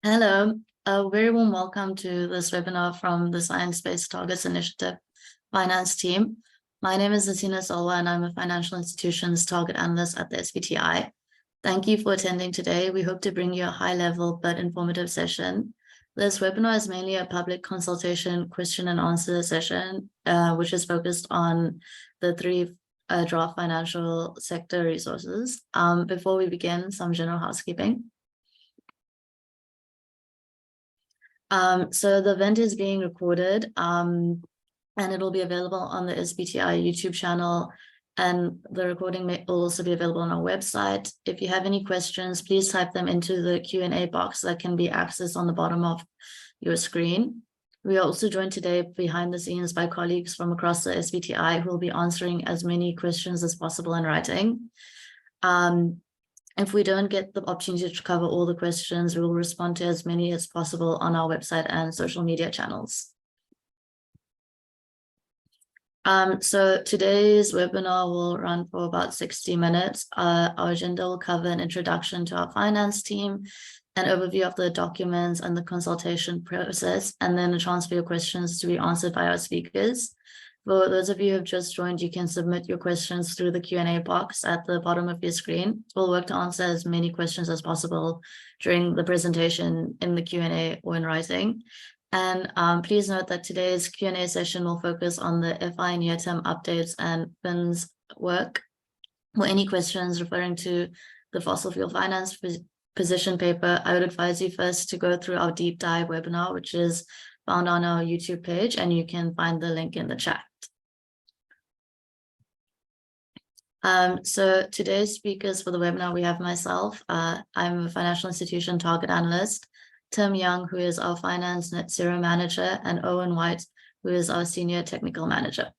Hello, a very warm welcome to this webinar from the Science-Based Targets Initiative Finance team. My name is Asina Solwa and I'm a financial institutions target analyst at the SBTi. Thank you for attending today. We hope to bring you a high-level but informative session. This webinar is mainly a public consultation question and answer session, which is focused on the three draft financial sector resources. Before we begin, some general housekeeping. So the event is being recorded and it'll be available on the SBTi YouTube channel, and the recording will also be available on our website. If you have any questions, please type them into the Q&A box that can be accessed on the bottom of your screen. We are also joined today behind the scenes by colleagues from across the SBTi who will be answering as many questions as possible in writing. If we don't get the opportunity to cover all the questions, we will respond to as many as possible on our website and social media channels. So today's webinar will run for about 60 minutes. Our agenda will cover an introduction to our finance team, an overview of the documents and the consultation process, and then a chance for your questions to be answered by our speakers. For those of you who have just joined, you can submit your questions through the Q&A box at the bottom of your screen. We'll work to answer as many questions as possible during the presentation in the Q&A or in writing. And please note that today's Q&A session will focus on the FI near-term updates and FIN's work. For any questions referring to the fossil fuel finance position paper, I would advise you first to go through our deep dive webinar, which is found on our YouTube page, and you can find the link in the chat. So today's speakers for the webinar, we have myself. I'm a financial institution target analyst, Tim Young, who is our finance net zero manager, and Owen White, who is our senior technical manager.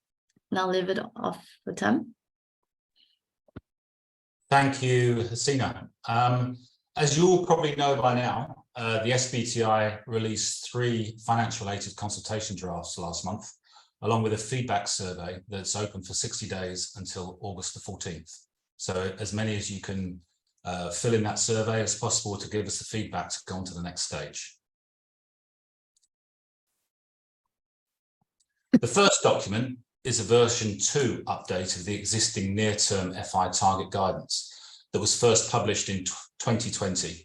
And I'll leave it off for Tim. Thank you, Hasina. As you all probably know by now, the SBTi released 3 finance-related consultation drafts last month, along with a feedback survey that's open for 60 days until August the 14th. So as many as you can fill in that survey as possible to give us the feedback to go on to the next stage. The first document is a version 2 update of the existing near-term FI target guidance that was first published in 2020.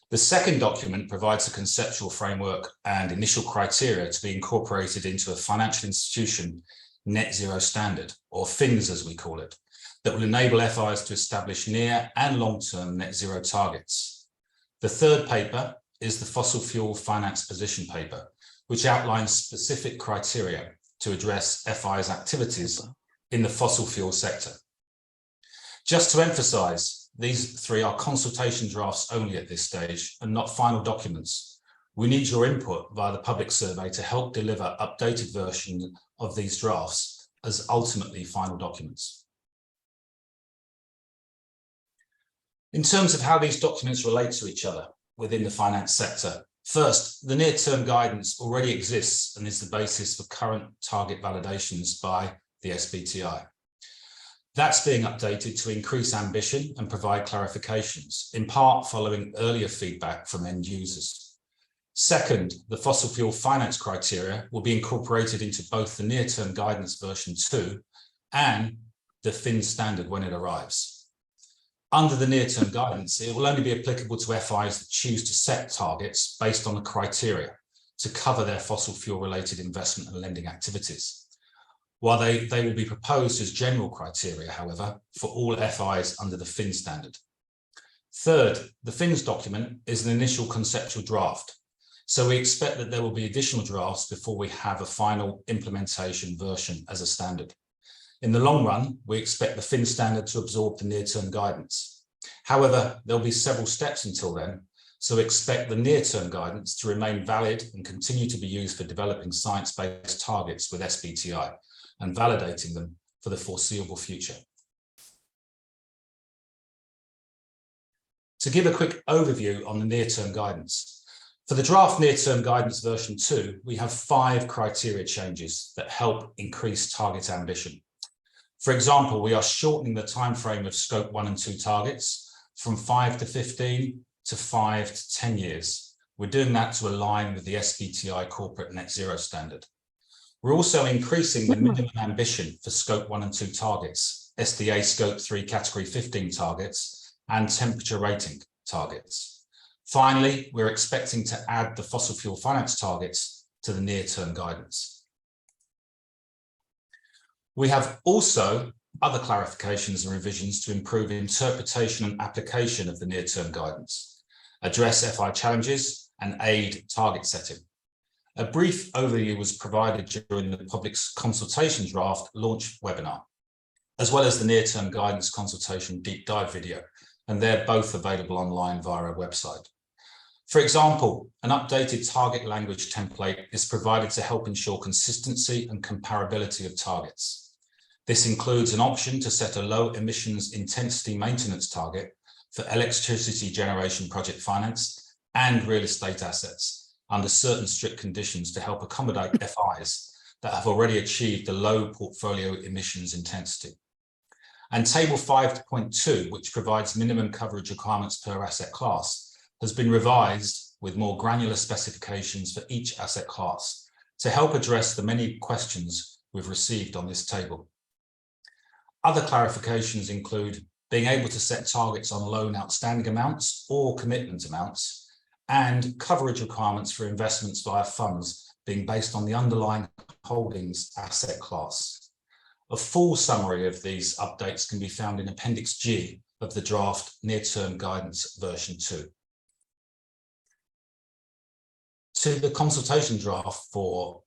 The second document provides a conceptual framework and initial criteria to be incorporated into a financial institution net zero standard, or FINS as we call it, that will enable FIs to establish near and long-term net zero targets. The third paper is the fossil fuel finance position paper, which outlines specific criteria to address FIs' activities in the fossil fuel sector. Just to emphasize, these 3 are consultation drafts only at this stage and not final documents. We need your input via the public survey to help deliver updated versions of these drafts as ultimately final documents. In terms of how these documents relate to each other within the finance sector, first, the near-term guidance already exists and is the basis for current target validations by the SBTi. That's being updated to increase ambition and provide clarifications, in part following earlier feedback from end users. Second, the fossil fuel finance criteria will be incorporated into both the near-term guidance version 2 and the FINS standard when it arrives. Under the near-term guidance, it will only be applicable to FIs that choose to set targets based on the criteria to cover their fossil fuel related investment and lending activities. While they will be proposed as general criteria, however, for all FIs under the FINS standard. Third, the FINS document is an initial conceptual draft, so we expect that there will be additional drafts before we have a final implementation version as a standard. In the long run, we expect the FINS standard to absorb the near-term guidance. However, there will be several steps until then, so expect the near-term guidance to remain valid and continue to be used for developing science-based targets with SBTi and validating them for the foreseeable future. To give a quick overview on the near-term guidance, for the draft near-term guidance version 2, we have 5 criteria changes that help increase target ambition. For example, we are shortening the timeframe of scope 1 and 2 targets from 5 to 15 to 5 to 10 years, We're doing that to align with the SBTi corporate net zero standard. We're also increasing the minimum ambition for scope 1 and 2 targets, SDA scope 3 category 15 targets, and temperature rating targets. Finally, we're expecting to add the fossil fuel finance targets to the near-term guidance. We have also other clarifications and revisions to improve interpretation and application of the near-term guidance, address FI challenges, and aid target setting. A brief overview was provided during the public consultation draft launch webinar, as well as the near-term guidance consultation deep dive video, and they're both available online via our website. For example, an updated target language template is provided to help ensure consistency and comparability of targets. This includes an option to set a low emissions intensity maintenance target for electricity generation project finance and real estate assets under certain strict conditions to help accommodate FIs that have already achieved a low portfolio emissions intensity. And Table 5.2, which provides minimum coverage requirements per asset class, has been revised with more granular specifications for each asset class to help address the many questions we've received on this table. Other clarifications include being able to set targets on loan outstanding amounts or commitment amounts, and coverage requirements for investments via funds being based on the underlying holdings asset class. A full summary of these updates can be found in Appendix G of the draft near-term guidance version 2. To the consultation draft for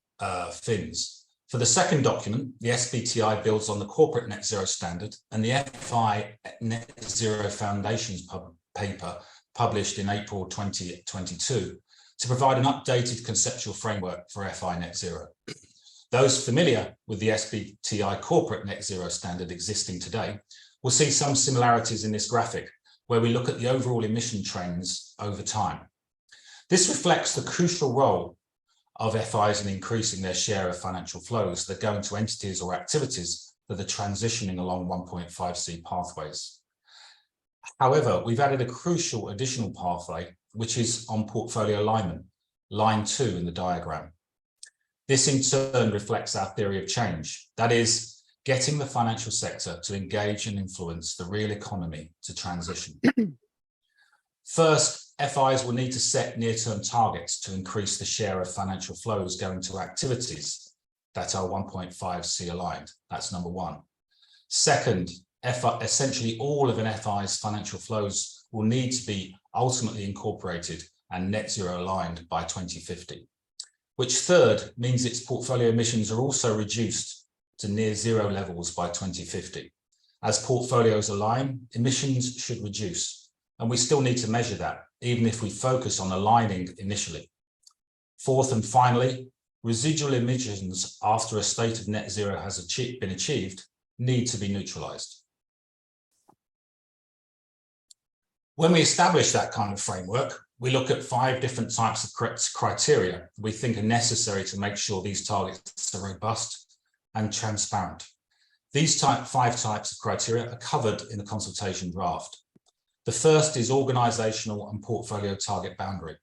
FINs. For the second document, the SBTi builds on the corporate net zero standard and the FI net zero foundations paper published in April 2022 to provide an updated conceptual framework for FI net zero. Those familiar with the SBTi corporate net zero standard existing today will see some similarities in this graphic where we look at the overall emission trends over time. This reflects the crucial role of FIs in increasing their share of financial flows that go into entities or activities that are transitioning along 1.5C pathways. However, we've added a crucial additional pathway, which is on portfolio alignment, line 2 in the diagram. This in turn reflects our theory of change, that is, getting the financial sector to engage and influence the real economy to transition. First, FIs will need to set near-term targets to increase the share of financial flows going to activities that are 1.5C aligned. That's number one. Second, essentially all of an FI's financial flows will need to be ultimately incorporated and net zero aligned by 2050, which third means its portfolio emissions are also reduced to near zero levels by 2050. As portfolios align, emissions should reduce, and we still need to measure that, even if we focus on aligning initially. Fourth and finally, residual emissions after a state of net zero has been achieved need to be neutralized. When we establish that kind of framework, we look at 5 different types of criteria we think are necessary to make sure these targets are robust and transparent. These 5 types of criteria are covered in the consultation draft. The first is organizational and portfolio target boundary.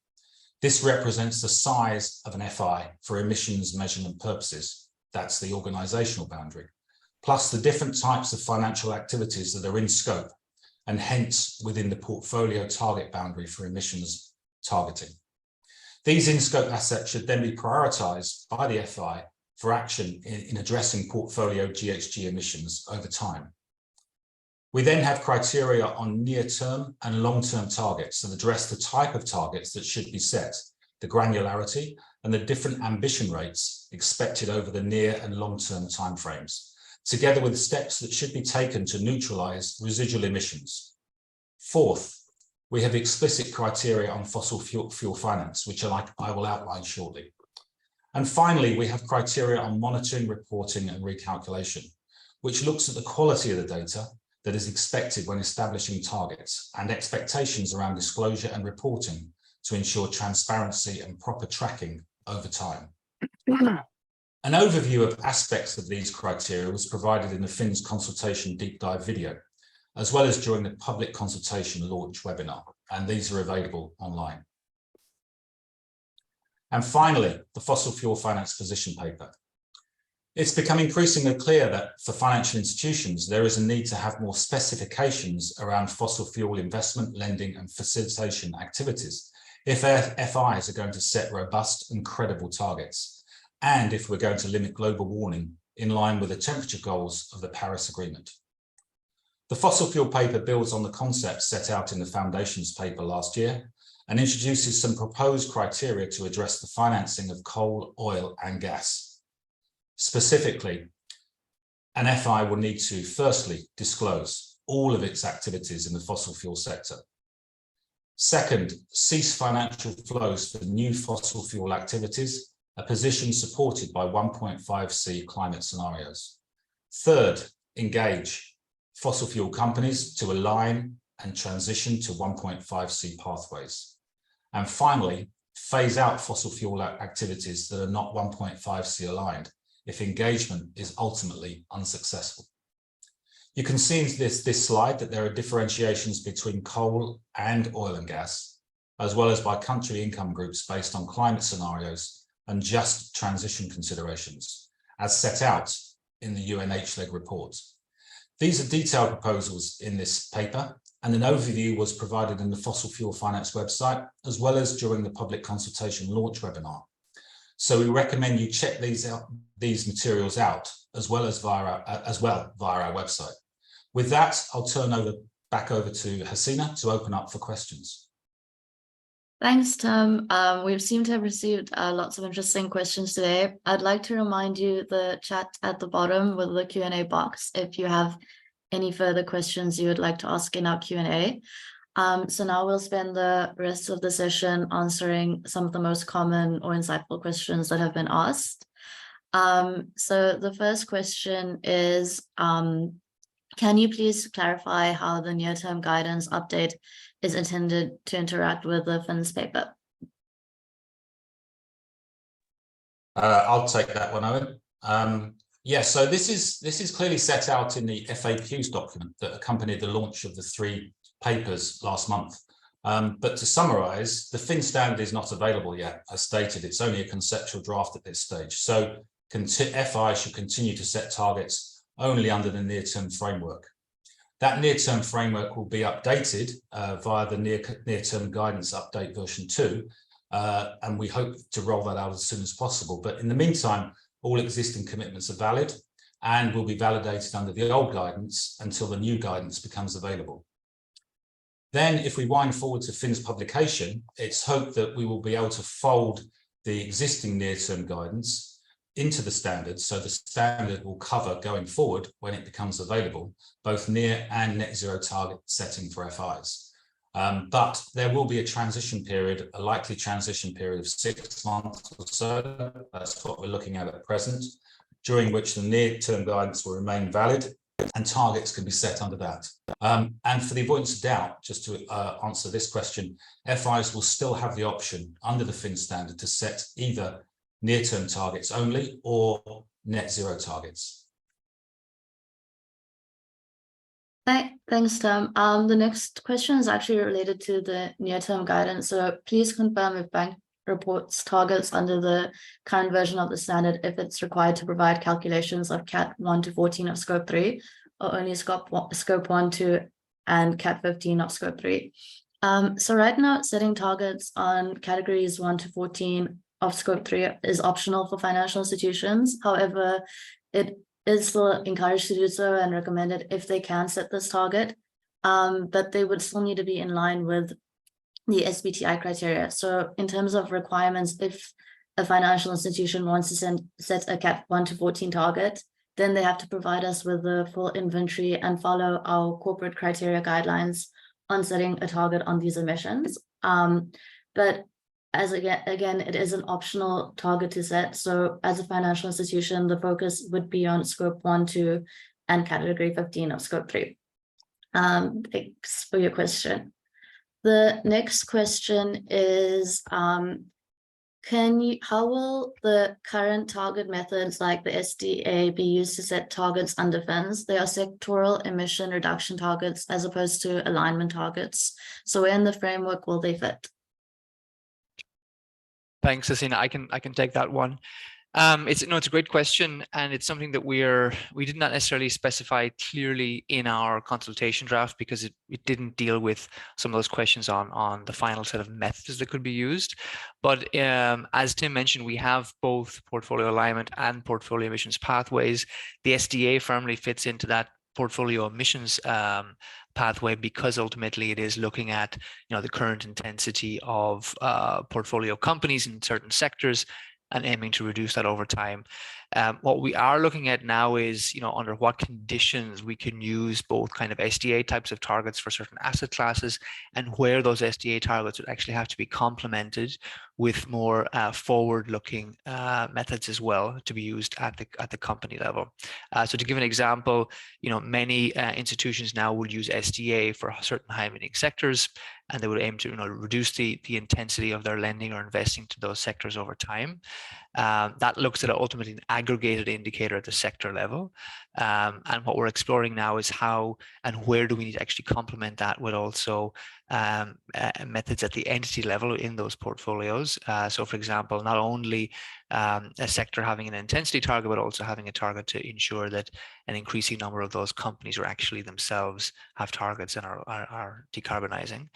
This represents the size of an FI for emissions measurement purposes. That's the organizational boundary, plus the different types of financial activities that are in scope and hence within the portfolio target boundary for emissions targeting. These in-scope assets should then be prioritized by the FI for action in addressing portfolio GHG emissions over time. We then have criteria on near-term and long-term targets that address the type of targets that should be set, the granularity, and the different ambition rates expected over the near and long-term timeframes, together with steps that should be taken to neutralize residual emissions. Fourth, we have explicit criteria on fossil fuel finance, which I will outline shortly. And finally, we have criteria on monitoring, reporting, and recalculation, which looks at the quality of the data that is expected when establishing targets and expectations around disclosure and reporting to ensure transparency and proper tracking over time. An overview of aspects of these criteria was provided in the FIN's consultation deep dive video, as well as during the public consultation launch webinar, and these are available online. And finally, the fossil fuel finance position paper. It's become increasingly clear that for financial institutions, there is a need to have more specifications around fossil fuel investment, lending and facilitation activities if FIs are going to set robust and credible targets, and if we're going to limit global warming in line with the temperature goals of the Paris Agreement. The fossil fuel paper builds on the concepts set out in the Foundations paper last year and introduces some proposed criteria to address the financing of coal, oil and gas. Specifically, an FI will need to firstly disclose all of its activities in the fossil fuel sector. Second, cease financial flows for new fossil fuel activities, a position supported by 1.5C climate scenarios. Third, engage fossil fuel companies to align and transition to 1.5C pathways. And finally, phase out fossil fuel activities that are not 1.5C aligned if engagement is ultimately unsuccessful. You can see in this slide that there are differentiations between coal and oil and gas, as well as by country income groups based on climate scenarios and just transition considerations, as set out in the UNH-led report. These are detailed proposals in this paper, and an overview was provided in the Fossil Fuel Finance website, as well as during the public consultation launch webinar. So we recommend you check these materials out as well via our website. With that, I'll turn back over to Hasina to open up for questions. Thanks, Tim. We seem to have received lots of interesting questions today. I'd like to remind you the chat at the bottom with the Q&A box if you have any further questions you would like to ask in our Q&A. So now we'll spend the rest of the session answering some of the most common or insightful questions that have been asked. So the first question is, can you please clarify how the near-term guidance update is intended to interact with the FINS paper? I'll take that one, Owen. Yes, so this is clearly set out in the FAQs document that accompanied the launch of the 3 papers last month. But to summarize, the FINS standard is not available yet. As stated, it's only a conceptual draft at this stage. So FI should continue to set targets only under the near-term framework. That near-term framework will be updated via the near-term guidance update version 2, and we hope to roll that out as soon as possible. But in the meantime, all existing commitments are valid and will be validated under the old guidance until the new guidance becomes available. Then, if we wind forward to FINS publication, it's hoped that we will be able to fold the existing near-term guidance into the standard, so the standard will cover going forward when it becomes available, both near and net zero target setting for FIs. But there will be a transition period, a likely transition period of 6 months or so. That's what we're looking at present, during which the near-term guidance will remain valid and targets can be set under that. And for the avoidance of doubt, just to answer this question, FIs will still have the option under the FINS standard to set either near-term targets only or net zero targets. Thanks, Tim. The next question is actually related to the near-term guidance. So please confirm if bank reports targets under the current version of the standard, if it's required to provide calculations of CAT 1 to 14 of scope 3, or only scope 1, 2, and CAT 15 of scope 3. So right now, setting targets on categories 1 to 14 of scope 3 is optional for financial institutions. However, it is still encouraged to do so and recommended if they can set this target, but they would still need to be in line with the SBTi criteria. So in terms of requirements, if a financial institution wants to set a CAT 1 to 14 target, then they have to provide us with the full inventory and follow our corporate criteria guidelines on setting a target on these emissions. But as again, it is an optional target to set. So as a financial institution, the focus would be on scope 1, 2, and category 15 of scope 3. Thanks for your question. The next question is, how will the current target methods like the SDA be used to set targets under FINS? They are sectoral emission reduction targets as opposed to alignment targets. So where in the framework will they fit? Thanks, Asina. I can take that one. It's a great question, and it's something that we did not necessarily specify clearly in our consultation draft because it didn't deal with some of those questions on the final set of methods that could be used. But as Tim mentioned, we have both portfolio alignment and portfolio emissions pathways. The SDA firmly fits into that portfolio emissions pathway because ultimately it is looking at the current intensity of portfolio companies in certain sectors and aiming to reduce that over time. What we are looking at now is, under what conditions we can use both kind of SDA types of targets for certain asset classes, and where those SDA targets would actually have to be complemented with more forward-looking methods as well to be used at the company level. So to give an example, many institutions now will use SDA for certain high-emitting sectors, and they would aim to reduce the intensity of their lending or investing to those sectors over time. That looks at ultimately an aggregated indicator at the sector level. And what we're exploring now is how and where do we need to actually complement that with also methods at the entity level in those portfolios. So for example, not only a sector having an intensity target, but also having a target to ensure that an increasing number of those companies are actually themselves have targets and are decarbonizing.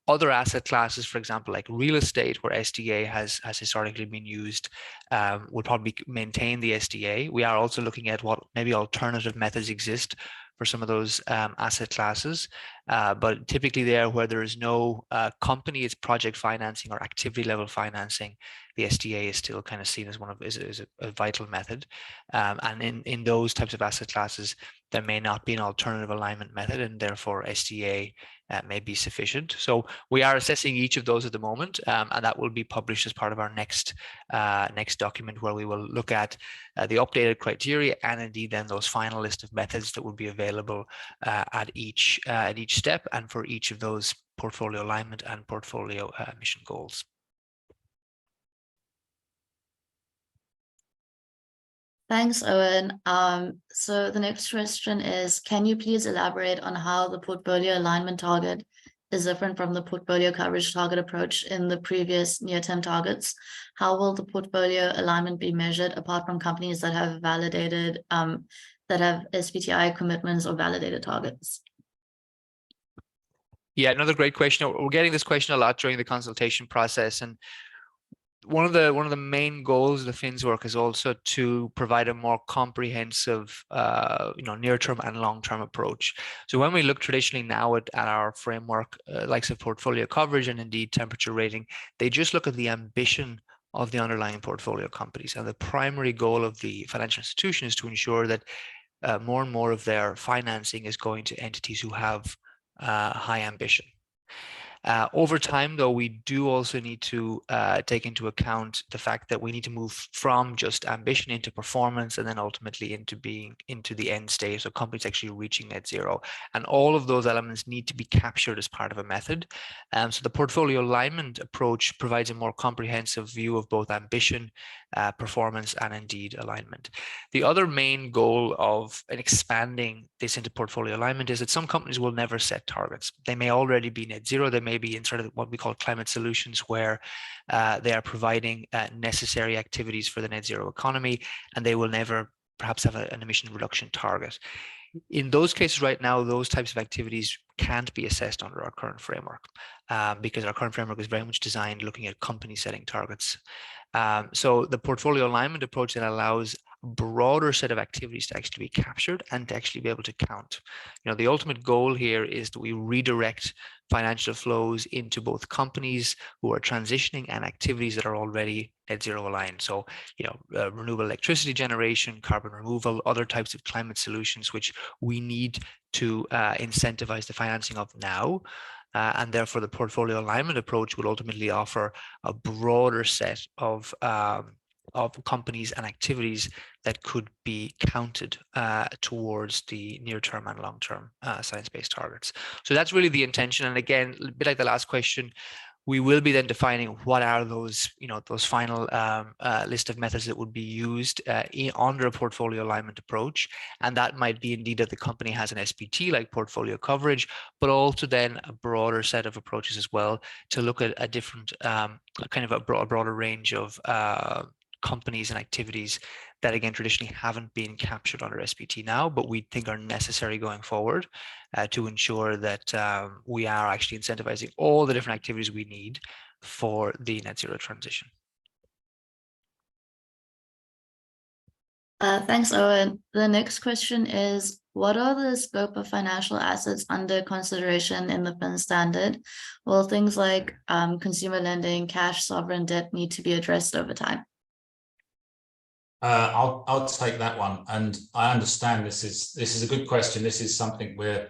Other asset classes, for example, like real estate, where SDA has historically been used, will probably maintain the SDA. We are also looking at what maybe alternative methods exist for some of those asset classes, but typically where there is no company, it's project financing or activity level financing. The SDA is still kind of seen as is a vital method, and in those types of asset classes, there may not be an alternative alignment method, and therefore SDA may be sufficient. So we are assessing each of those at the moment, and that will be published as part of our next document, where we will look at the updated criteria and indeed then those final list of methods that will be available at each step and for each of those portfolio alignment and portfolio emission goals. Thanks, Owen. So the next question is, can you please elaborate on how the portfolio alignment target is different from the portfolio coverage target approach in the previous near-term targets? How will the portfolio alignment be measured apart from companies that have validated, that have SBTi commitments or validated targets? Yeah, another great question. We're getting this question a lot during the consultation process, and one of the main goals of the FINS work is also to provide a more comprehensive, near-term and long-term approach. So when we look traditionally now at our framework, likes of portfolio coverage and indeed temperature rating, they just look at the ambition of the underlying portfolio companies, and the primary goal of the financial institution is to ensure that more and more of their financing is going to entities who have high ambition. Over time, though, we do also need to take into account the fact that we need to move from just ambition into performance, and then ultimately into the end state, so companies actually reaching net zero. And all of those elements need to be captured as part of a method. So the portfolio alignment approach provides a more comprehensive view of both ambition, performance, and indeed alignment. The other main goal of expanding this into portfolio alignment is that some companies will never set targets. They may already be net zero. They may be in sort of what we call climate solutions, where they are providing necessary activities for the net zero economy, and they will never perhaps have an emission reduction target. In those cases right now, those types of activities can't be assessed under our current framework, because our current framework is very much designed looking at company setting targets. So the portfolio alignment approach then allows a broader set of activities to actually be captured and to actually be able to count. The ultimate goal here is that we redirect financial flows into both companies who are transitioning and activities that are already net zero aligned. So, renewable electricity generation, carbon removal, other types of climate solutions, which we need to incentivize the financing of now. And therefore, the portfolio alignment approach will ultimately offer a broader set of companies and activities that could be counted towards the near-term and long-term science-based targets. So that's really the intention. And again, a bit like the last question, We will be then defining what are those, those final list of methods that would be used under a portfolio alignment approach. And that might be indeed that the company has an SBT like portfolio coverage, but also then a broader set of approaches as well to look at a different kind of a broader range of companies and activities that again traditionally haven't been captured under SBT now, but we think are necessary going forward to ensure that we are actually incentivizing all the different activities we need for the net zero transition. Thanks, Owen. The next question is, what are the scope of financial assets under consideration in the FIN standard? Will things like consumer lending, cash, sovereign debt need to be addressed over time? I'll take that one, and I understand this is a good question. This is something we're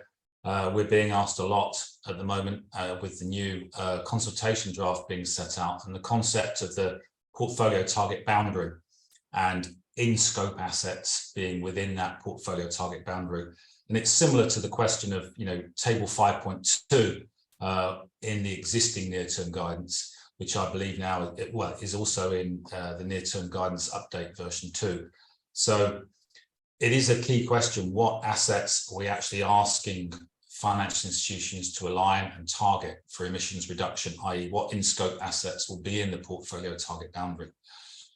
being asked a lot at the moment with the new consultation draft being set out, and the concept of the portfolio target boundary and in-scope assets being within that portfolio target boundary. And it's similar to the question of table 5.2 in the existing near-term guidance, which I believe now is also in the near-term guidance update version 2. So it is a key question: what assets are we actually asking financial institutions to align and target for emissions reduction, i.e. what in-scope assets will be in the portfolio target boundary?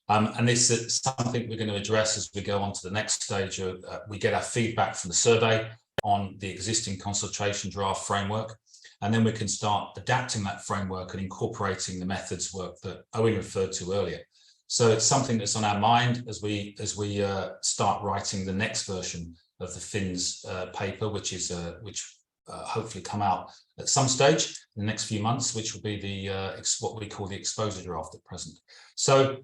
And this is something we're going to address as we go on to the next stage. We get our feedback from the survey on the existing consultation draft framework, and then we can start adapting that framework and incorporating the methods work that Owen referred to earlier. So it's something that's on our mind as we start writing the next version of the FINS paper, which hopefully come out at some stage in the next few months, which will be the what we call the exposure draft at present. So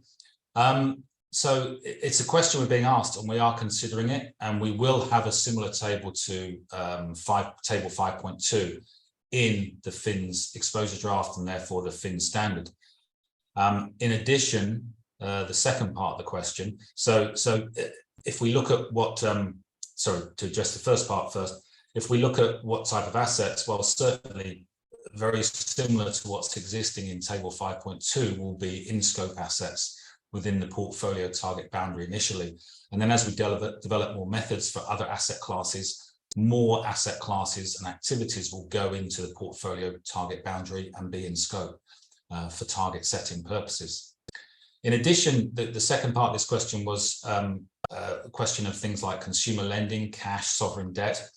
it's a question we're being asked, and we are considering it, and we will have a similar table to table 5.2 in the FINS exposure draft, and therefore the FINS standard. In addition, the second part of the question, so if we look at what, sorry, to address the first part first, if we look at what type of assets, well, certainly very similar to what's existing in table 5.2 will be in-scope assets within the portfolio target boundary initially. And then as we develop more methods for other asset classes, more asset classes and activities will go into the portfolio target boundary and be in scope for target setting purposes. In addition, the second part of this question was a question of things like consumer lending, cash, sovereign debt.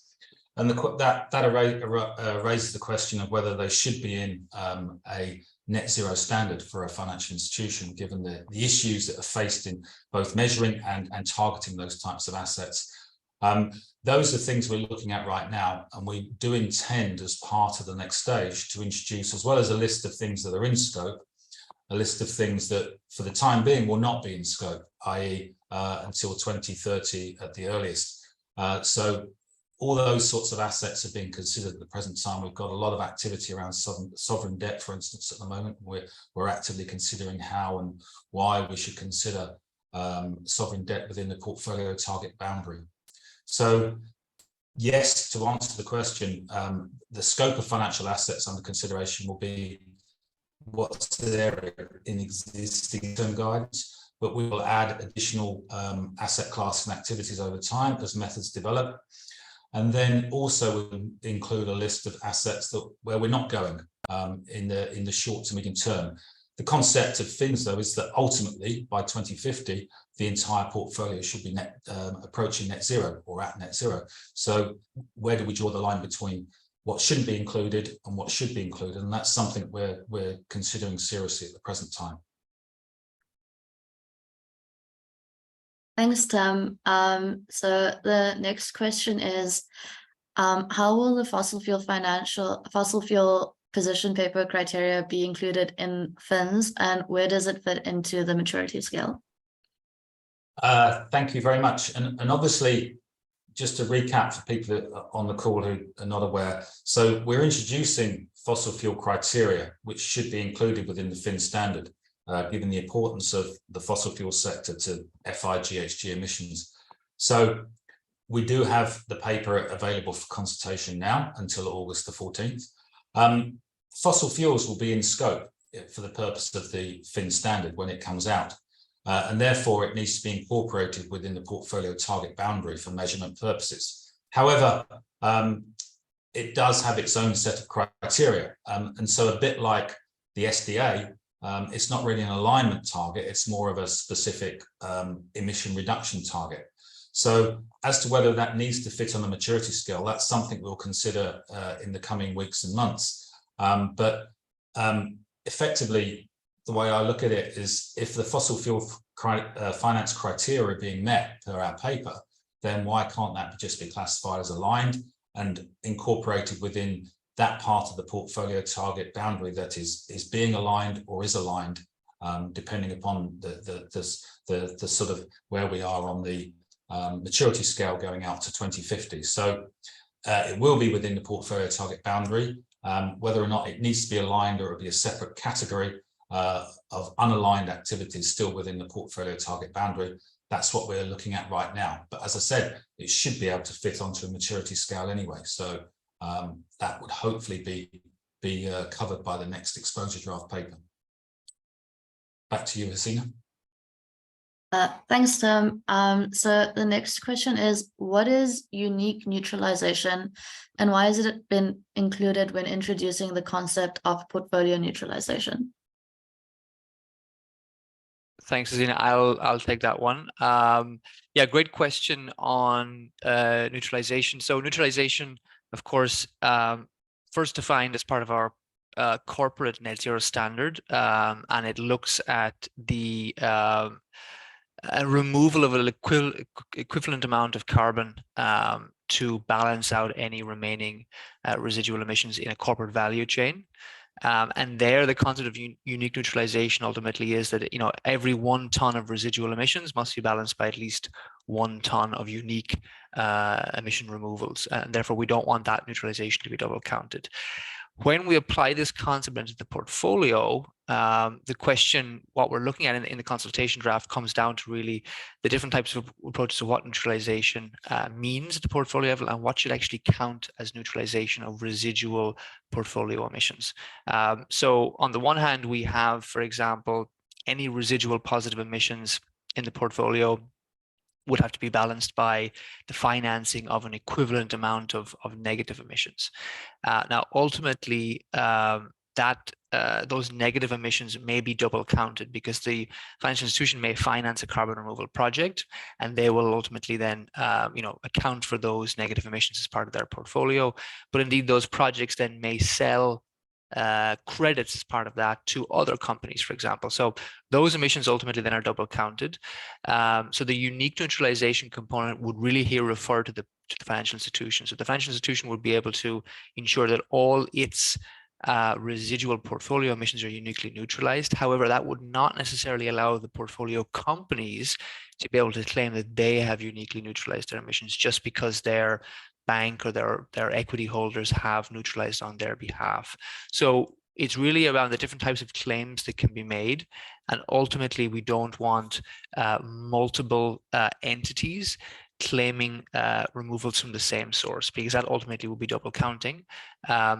And that raises the question of whether they should be in a net zero standard for a financial institution, given the issues that are faced in both measuring and targeting those types of assets. Those are things we're looking at right now, and we do intend, as part of the next stage, to introduce, as well as a list of things that are in scope, a list of things that for the time being will not be in scope, i.e. Until 2030 at the earliest. So all those sorts of assets are being considered at the present time. We've got a lot of activity around sovereign debt, for instance, at the moment. We're actively considering how and why we should consider sovereign debt within the portfolio target boundary. So yes, to answer the question, the scope of financial assets under consideration will be what's there in existing term guidance, but we will add additional asset class and activities over time as methods develop. And then also we'll include a list of assets where we're not going in the short to medium term. The concept of FINS, though, is that ultimately by 2050, the entire portfolio should be approaching net zero or at net zero. So where do we draw the line between what shouldn't be included and what should be included? And that's something we're considering seriously at the present time. Thanks, Tim. So the next question is, how will the fossil fuel position paper criteria be included in FINS, and where does it fit into the maturity scale? Thank you very much. And obviously, just to recap for people on the call who are not aware, so we're introducing fossil fuel criteria, which should be included within the FINS standard, given the importance of the fossil fuel sector to FI GHG emissions. So we do have the paper available for consultation now until August the 14th. fossil fuels will be in scope for the purpose of the FIN standard when it comes out. And therefore, it needs to be incorporated within the portfolio target boundary for measurement purposes. However, it does have its own set of criteria. And so a bit like the SDA, it's not really an alignment target, it's more of a specific emission reduction target. So as to whether that needs to fit on the maturity scale, that's something we'll consider in the coming weeks and months. But effectively, the way I look at it is if the fossil fuel finance criteria are being met per our paper, then why can't that just be classified as aligned and incorporated within that part of the portfolio target boundary that is being aligned or is aligned, depending upon the sort of where we are on the maturity scale going out to 2050. So it will be within the portfolio target boundary. Whether or not it needs to be aligned or it'll be a separate category of unaligned activities still within the portfolio target boundary, that's what we're looking at right now. But as I said, it should be able to fit onto a maturity scale anyway. So that would hopefully be covered by the next exposure draft paper. Back to you, Hasina. Thanks, Tim. So the next question is, what is unique neutralization and why has it been included when introducing the concept of portfolio neutralization? Thanks, Hasina. I'll take that one. Yeah, great question on neutralization. So neutralization, of course, first defined as part of our corporate net zero standard, and it looks at the removal of an equivalent amount of carbon to balance out any remaining residual emissions in a corporate value chain. And there, the concept of unique neutralization ultimately is that, you know, every 1 ton of residual emissions must be balanced by at least 1 ton of unique emission removals. And therefore, we don't want that neutralization to be double counted. When we apply this concept into the portfolio, the question, what we're looking at in the consultation draft comes down to really the different types of approaches to what neutralization means at the portfolio level and what should actually count as neutralization of residual portfolio emissions. So on the one hand, we have, for example, any residual positive emissions in the portfolio would have to be balanced by the financing of an equivalent amount of negative emissions. Now, ultimately, those negative emissions may be double counted because the financial institution may finance a carbon removal project, and they will ultimately then, account for those negative emissions as part of their portfolio. But indeed, those projects then may sell credits as part of that to other companies, for example. So those emissions ultimately then are double counted. So the unique neutralization component would really here refer to the financial institution. So the financial institution would be able to ensure that all its residual portfolio emissions are uniquely neutralized. However, that would not necessarily allow the portfolio companies to be able to claim that they have uniquely neutralized their emissions just because their bank or their equity holders have neutralized on their behalf. So it's really around the different types of claims that can be made. And ultimately, we don't want multiple entities claiming removals from the same source, because that ultimately will be double counting.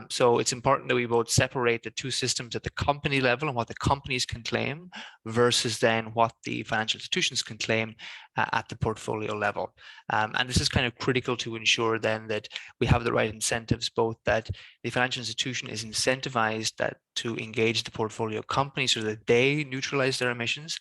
So it's important that we both separate the two systems at the company level and what the companies can claim versus then what the financial institutions can claim at the portfolio level. And this is kind of critical to ensure then that we have the right incentives, both that the financial institution is incentivized to engage the portfolio company so that they neutralize their emissions.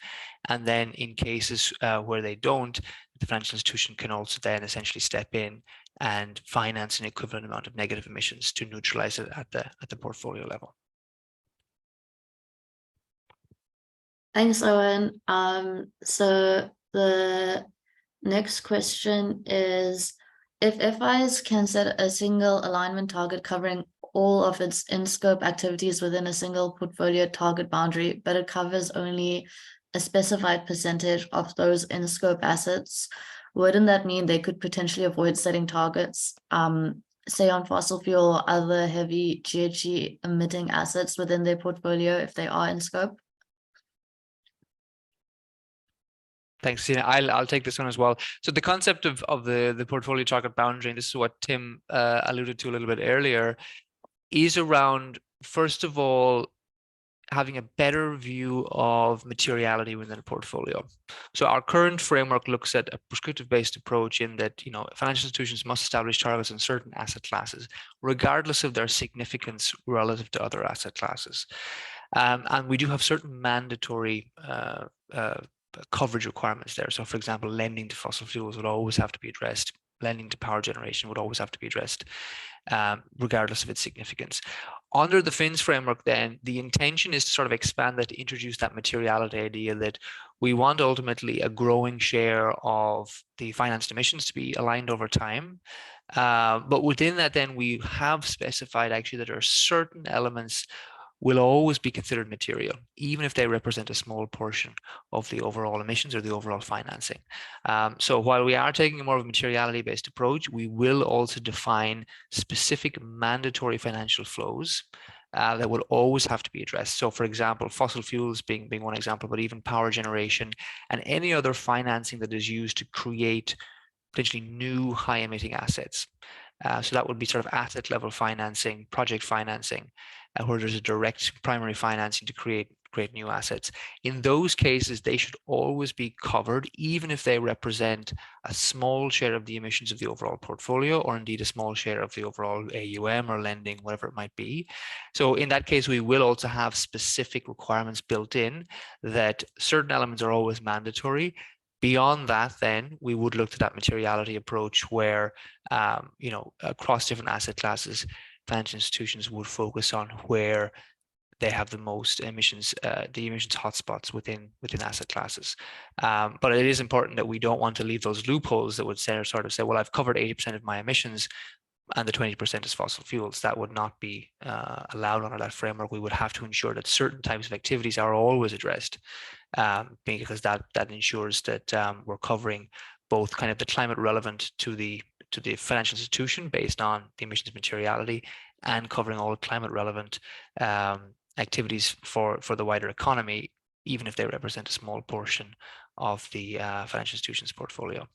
And then in cases where they don't, the financial institution can also then essentially step in and finance an equivalent amount of negative emissions to neutralize it at the portfolio level. Thanks, Owen. So the next question is, if FIs can set a single alignment target covering all of its in-scope activities within a single portfolio target boundary, but it covers only a specified percentage of those in-scope assets, wouldn't that mean they could potentially avoid setting targets, say on fossil fuel or other heavy GHG emitting assets within their portfolio if they are in scope? Thanks, Tina. I'll take this one as well. So the concept of the portfolio target boundary, and this is what Tim alluded to a little bit earlier, is around first of all, having a better view of materiality within a portfolio. So our current framework looks at a prescriptive-based approach in that, financial institutions must establish targets in certain asset classes, regardless of their significance relative to other asset classes. And we do have certain mandatory coverage requirements there. So for example, lending to fossil fuels would always have to be addressed. Lending to power generation would always have to be addressed, regardless of its significance. Under the FINS framework, then, the intention is to sort of expand that, to introduce that materiality idea that we want ultimately a growing share of the financed emissions to be aligned over time. But within that, then, we have specified actually that there are certain elements will always be considered material, even if they represent a small portion of the overall emissions or the overall financing. So while we are taking a more of a materiality-based approach, we will also define specific mandatory financial flows that will always have to be addressed. So for example, fossil fuels being one example, but even power generation and any other financing that is used to create potentially new high-emitting assets. So that would be sort of asset level financing, project financing, where there's a direct primary financing to create new assets. In those cases, they should always be covered, even if they represent a small share of the emissions of the overall portfolio, or indeed a small share of the overall AUM or lending, whatever it might be. So in that case, we will also have specific requirements built in that certain elements are always mandatory. Beyond that, then we would look to that materiality approach where, across different asset classes, financial institutions would focus on where they have the most emissions, the emissions hotspots within asset classes. But it is important that we don't want to leave those loopholes that would sort of say, well, I've covered 80% of my emissions and the 20% is fossil fuels. That would not be allowed under that framework. We would have to ensure that certain types of activities are always addressed, because that ensures that we're covering both kind of the climate relevant to the financial institution based on the emissions materiality, and covering all climate relevant activities for the wider economy, even if they represent a small portion of the financial institution's portfolio.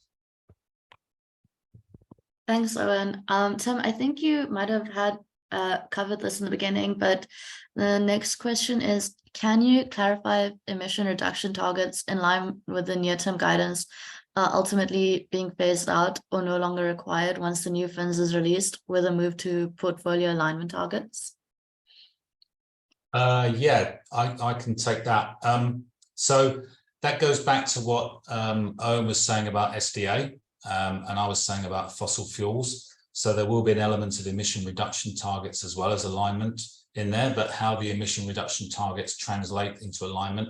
Thanks, Owen. Tim, I think you might have had covered this in the beginning, but the next question is, can you clarify if emission reduction targets in line with the near-term guidance are ultimately being phased out or no longer required once the new FINS is released, with a move to portfolio alignment targets? Yeah, I can take that. So that goes back to what Owen was saying about SDA, and I was saying about fossil fuels. So there will be an element of emission reduction targets as well as alignment in there, but how the emission reduction targets translate into alignment,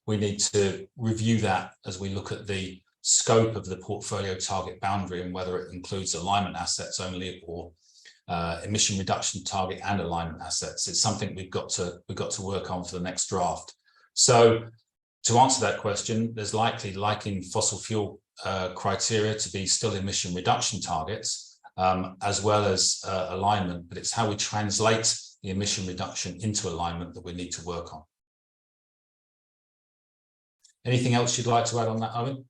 we need to review that as we look at the scope of the portfolio target boundary and whether it includes alignment assets only or emission reduction target and alignment assets. It's something we've got to work on for the next draft. So to answer that question, there's likely, like in fossil fuel criteria, to be still emission reduction targets as well as alignment, but it's how we translate the emission reduction into alignment that we need to work on. Anything else you'd like to add on that, Owen?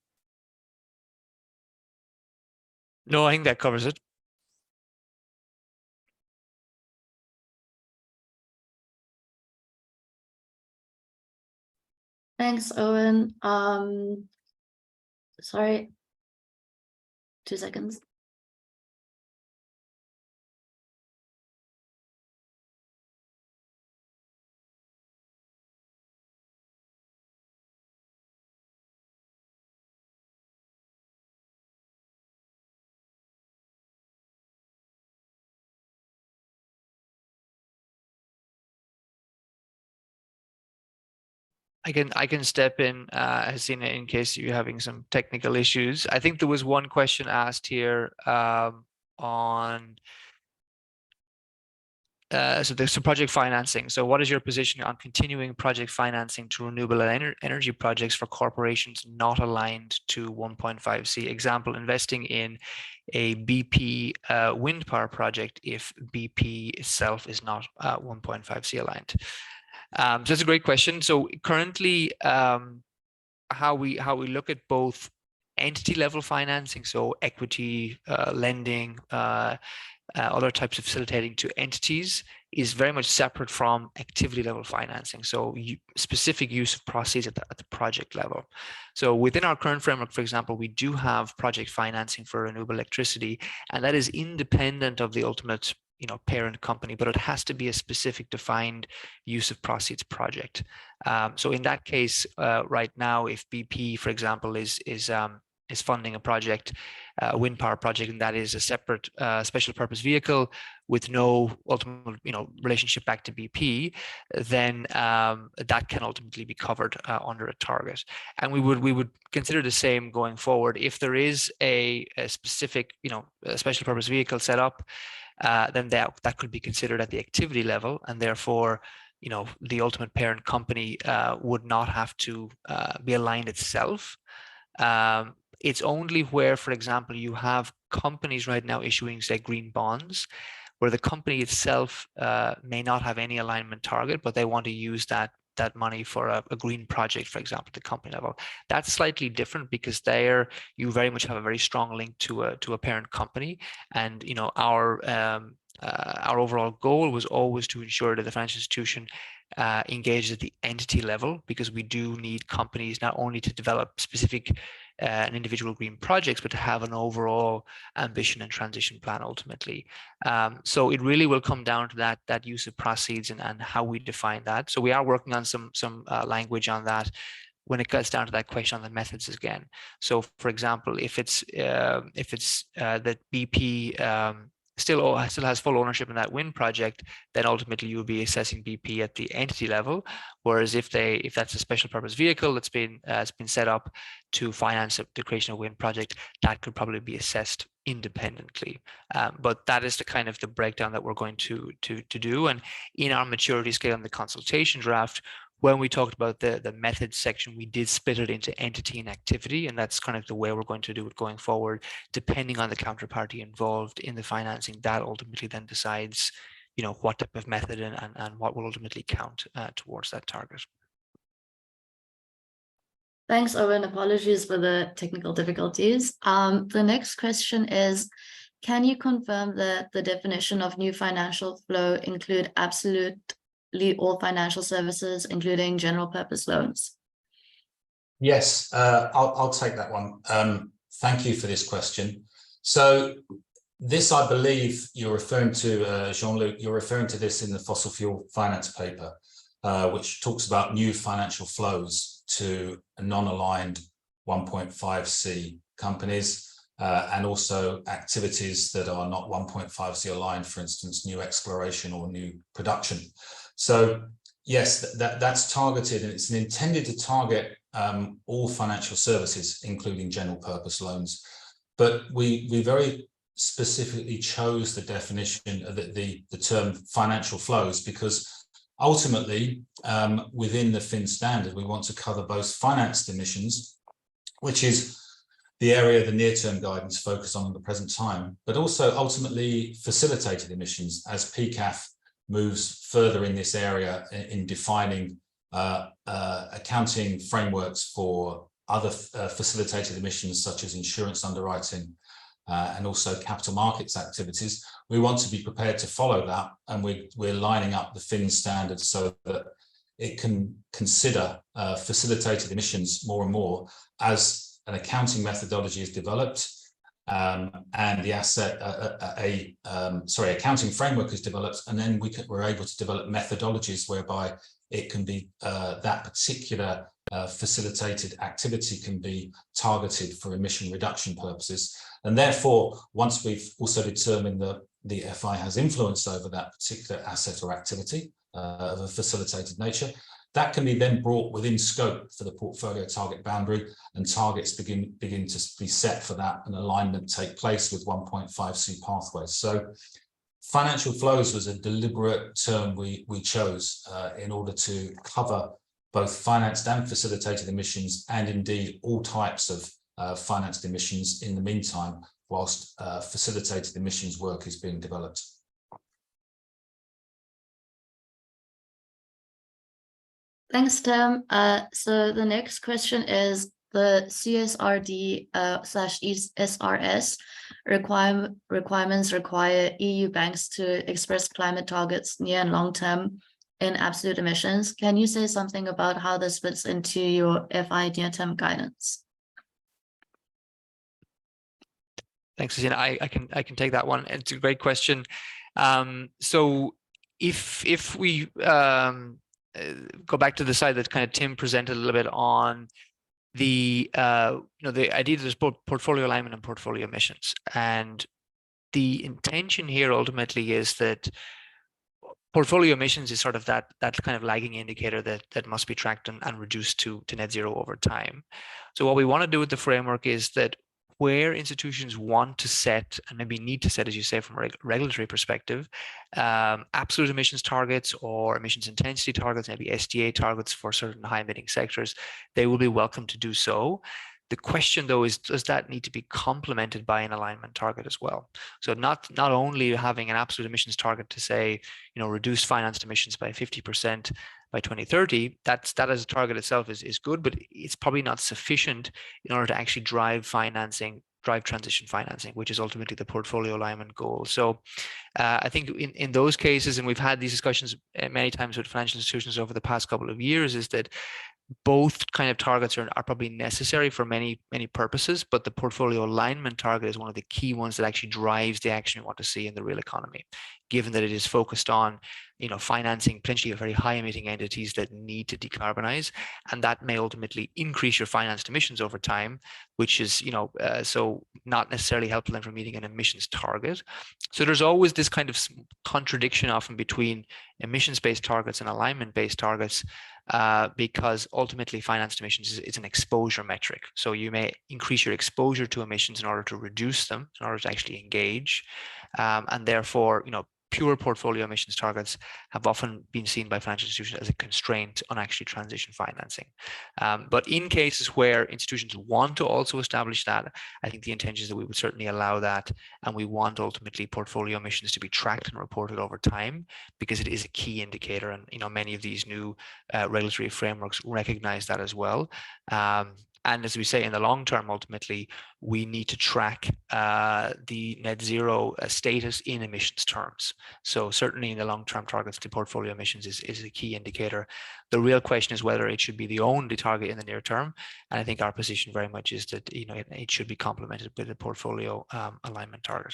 No, I think that covers it. Thanks, Owen. Sorry, 2 seconds. I can step in, Hasina, in case you're having some technical issues. I think there was one question asked here on so there's some project financing. So what is your position on continuing project financing to renewable energy projects for corporations not aligned to 1.5C? Example, investing in a BP wind power project if BP itself is not 1.5C aligned. So that's a great question. So currently, how we look at both entity level financing, so equity, lending, other types of facilitating to entities, is very much separate from activity level financing. So specific use of proceeds at the project level. So within our current framework, for example, we do have project financing for renewable electricity, and that is independent of the ultimate parent company, but it has to be a specific defined use of proceeds project. So in that case, right now, if BP, for example, is funding a project, a wind power project, and that is a separate special purpose vehicle with no ultimate relationship back to BP, then that can ultimately be covered under a target. And we would consider the same going forward. If there is a specific a special purpose vehicle set up, then that could be considered at the activity level, and therefore the ultimate parent company would not have to be aligned itself. It's only where, for example, you have companies right now issuing, say, green bonds, where the company itself may not have any alignment target, but they want to use that money for a green project, for example, at the company level. That's slightly different because there you very much have a very strong link to a parent company, and our overall goal was always to ensure that the financial institution engaged at the entity level, because we do need companies not only to develop specific and individual green projects, but to have an overall ambition and transition plan ultimately. So it really will come down to that use of proceeds and how we define that. So we are working on some language on that when it gets down to that question on the methods again. So for example, if it's that BP still has full ownership in that wind project, then ultimately you will be assessing BP at the entity level. Whereas if that's a special purpose vehicle that's been set up to finance the creation of a wind project, that could probably be assessed independently. But that is the kind of the breakdown that we're going to do. And in our maturity scale in the consultation draft, when we talked about the methods section, we did split it into entity and activity, and that's kind of the way we're going to do it going forward, depending on the counterparty involved in the financing. That ultimately then decides, what type of method and what will ultimately count towards that target. Thanks, Owen. Apologies for the technical difficulties. The next question is, can you confirm that the definition of new financial flow include absolutely all financial services, including general purpose loans? Yes, I'll take that one. Thank you for this question. So this, I believe you're referring to, Jean-Luc, you're referring to this in the fossil fuel finance paper, which talks about new financial flows to non-aligned 1.5C companies, and also activities that are not 1.5C aligned, for instance, new exploration or new production. So yes, that's targeted, and it's intended to target all financial services, including general purpose loans. But we very specifically chose the definition of the term financial flows because ultimately, within the Fin standard, we want to cover both financed emissions, which is the area the near-term guidance focus on at the present time, but also ultimately facilitated emissions as PCAF moves further in this area in defining accounting frameworks for other facilitated emissions such as insurance underwriting and also capital markets activities. We want to be prepared to follow that, and we're lining up the Fin standard so that it can consider facilitated emissions more and more as an accounting methodology is developed and the accounting framework is developed, and then we're able to develop methodologies whereby it can be that particular facilitated activity can be targeted for emission reduction purposes. And therefore, once we've also determined that the FI has influence over that particular asset or activity of a facilitated nature, that can be then brought within scope for the portfolio target boundary, and targets begin to be set for that, and alignment take place with 1.5C pathways. So financial flows was a deliberate term we chose in order to cover both financed and facilitated emissions, and indeed all types of financed emissions in the meantime, whilst facilitated emissions work is being developed. Thanks, Tim. So the next question is, the CSRD / SRS requirements require EU banks to express climate targets near and long term in absolute emissions. Can you say something about how this fits into your FI near-term guidance? Thanks, Christina. I can take that one. It's a great question. So if we go back to the side that kind of Tim presented a little bit on the the idea that there's both portfolio alignment and portfolio emissions, and the intention here ultimately is that portfolio emissions is sort of that kind of lagging indicator that must be tracked and reduced to net zero over time. So what we want to do with the framework is that where institutions want to set and maybe need to set, as you say, from a regulatory perspective, absolute emissions targets or emissions intensity targets, maybe SDA targets for certain high emitting sectors, they will be welcome to do so. The question, though, is does that need to be complemented by an alignment target as well? So not only having an absolute emissions target to say, reduce financed emissions by 50% by 2030, that as a target itself is good, but it's probably not sufficient in order to actually drive transition financing, which is ultimately the portfolio alignment goal. So I think in those cases, and we've had these discussions many times with financial institutions over the past couple of years, is that both kind of targets are probably necessary for many purposes, but the portfolio alignment target is one of the key ones that actually drives the action we want to see in the real economy, given that it is focused on financing potentially very high emitting entities that need to decarbonize, and that may ultimately increase your financed emissions over time, which is so not necessarily helpful then for meeting an emissions target. So there's always this kind of contradiction often between emissions-based targets and alignment-based targets, because ultimately financed emissions is an exposure metric. So you may increase your exposure to emissions in order to reduce them, in order to actually engage, and therefore pure portfolio emissions targets have often been seen by financial institutions as a constraint on actually transition financing. But in cases where institutions want to also establish that, I think the intention is that we would certainly allow that, and we want ultimately portfolio emissions to be tracked and reported over time, because it is a key indicator, and many of these new regulatory frameworks recognize that as well. And as we say, in the long term, ultimately, we need to track the net zero status in emissions terms. So certainly in the long-term targets to portfolio emissions is a key indicator. The real question is whether it should be the only target in the near term. And I think our position very much is that it should be complemented with a portfolio alignment target.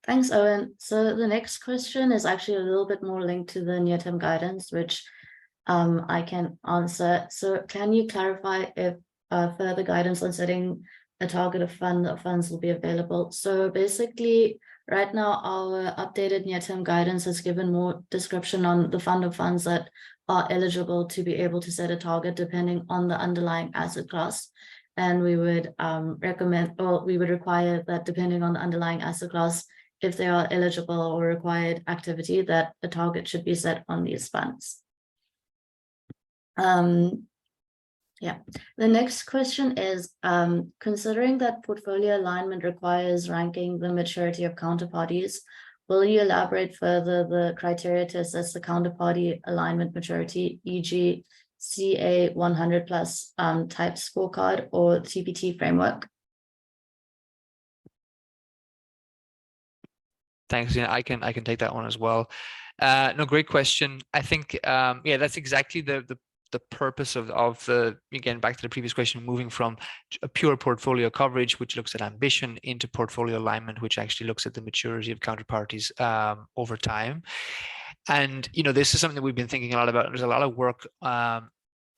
Thanks, Owen. So the next question is actually a little bit more linked to the near-term guidance, which I can answer. So can you clarify if further guidance on setting a target of funds will be available? So basically, right now, our updated near-term guidance has given more description on the fund of funds that are eligible to be able to set a target depending on the underlying asset class. And we would we would require that depending on the underlying asset class, if they are eligible or required activity, that a target should be set on these funds. Yeah, the next question is, considering that portfolio alignment requires ranking the maturity of counterparties, will you elaborate further the criteria to assess the counterparty alignment maturity, e.g. CA 100 plus type scorecard or TPT framework? Thanks, Zina. I can take that one as well. No, great question. I think yeah, that's exactly the purpose of the, again, back to the previous question, moving from a pure portfolio coverage, which looks at ambition, into portfolio alignment, which actually looks at the maturity of counterparties over time. And this is something that we've been thinking a lot about. There's a lot of work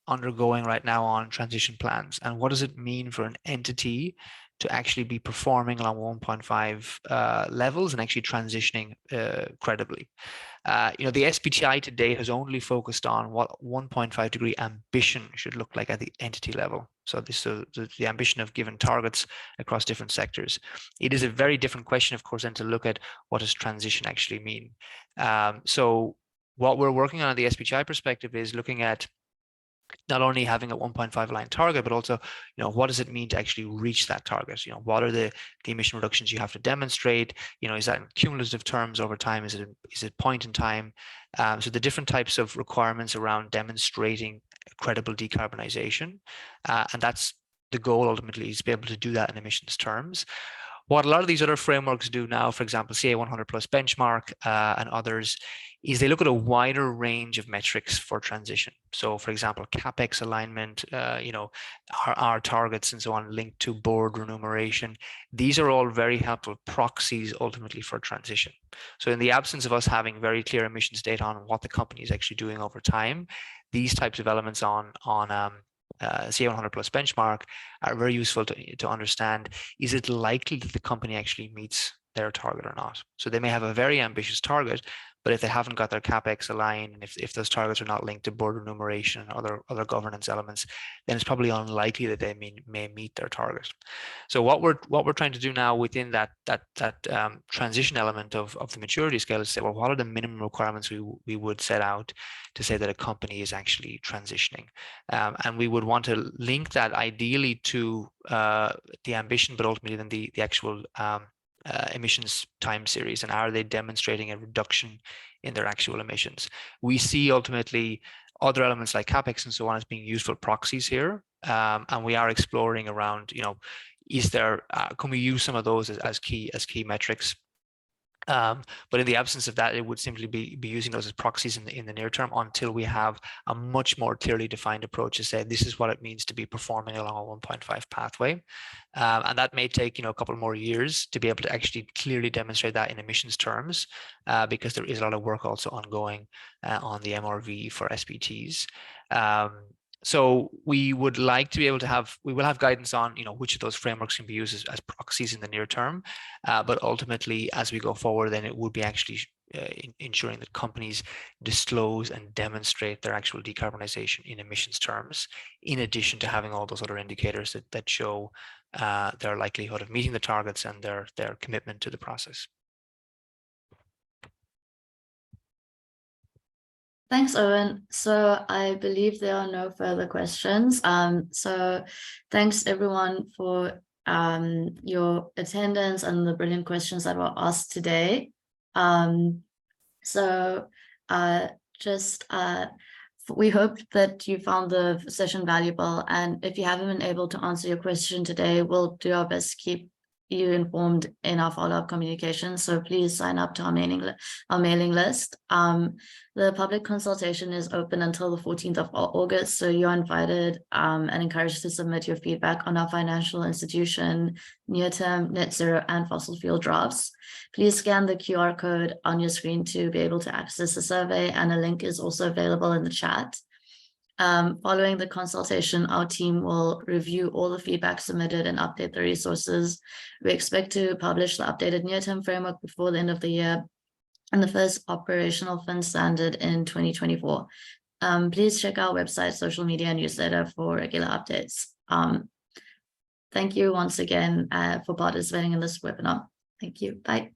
undergoing right now on transition plans, and what does it mean for an entity to actually be performing along 1.5 levels and actually transitioning credibly. The SBTi to date has only focused on what 1.5 degree ambition should look like at the entity level. So this the ambition of given targets across different sectors. It is a very different question, of course, than to look at what does transition actually mean. So what we're working on the SBTi perspective is looking at not only having a 1.5 line target, but also, what does it mean to actually reach that target? What are the emission reductions you have to demonstrate? Is that in cumulative terms over time? Is it point in time? So the different types of requirements around demonstrating credible decarbonization. And that's the goal ultimately, is to be able to do that in emissions terms. What a lot of these other frameworks do now, for example, CA 100 plus benchmark and others, is they look at a wider range of metrics for transition. So, for example, CapEx alignment, our targets and so on linked to board remuneration. These are all very helpful proxies ultimately for transition. So in the absence of us having very clear emissions data on what the company is actually doing over time, these types of elements on CA 100 plus benchmark are very useful to understand, is it likely that the company actually meets their target or not? So they may have a very ambitious target, but if they haven't got their CapEx aligned, and if those targets are not linked to board remuneration and other governance elements, then it's probably unlikely that they may meet their target. So what we're trying to do now within that transition element of the maturity scale is say, well, what are the minimum requirements we would set out to say that a company is actually transitioning, and we would want to link that ideally to the ambition, but ultimately then the actual emissions time series, and are they demonstrating a reduction in their actual emissions. We see ultimately other elements like CapEx and so on as being useful proxies here, and we are exploring around, is there can we use some of those as key metrics. But in the absence of that, it would simply be using those as proxies in the near term until we have a much more clearly defined approach to say this is what it means to be performing along a 1.5 pathway. And that may take a couple more years to be able to actually clearly demonstrate that in emissions terms, because there is a lot of work also ongoing on the MRV for SBTs. So we would like to be able to have, we will have guidance on, which of those frameworks can be used as proxies in the near term. But ultimately, as we go forward, then it would be actually ensuring that companies disclose and demonstrate their actual decarbonization in emissions terms, in addition to having all those other indicators that show their likelihood of meeting the targets and their commitment to the process. Thanks, Owen. So I believe there are no further questions. So thanks everyone for your attendance and the brilliant questions that were asked today. We hope that you found the session valuable, and if you haven't been able to answer your question today, we'll do our best to keep you informed in our follow-up communication. So please sign up to our mailing list. The public consultation is open until the 14th of August. So you're invited and encouraged to submit your feedback on our financial institution, near-term, net zero, and fossil fuel drafts. Please scan the QR code on your screen to be able to access the survey, and a link is also available in the chat. Following the consultation, our team will review all the feedback submitted and update the resources. We expect to publish the updated near-term framework before the end of the year and the first operational fin standard in 2024. Please check our website, social media, and newsletter for regular updates. Thank you once again for participating in this webinar. Thank you. Bye.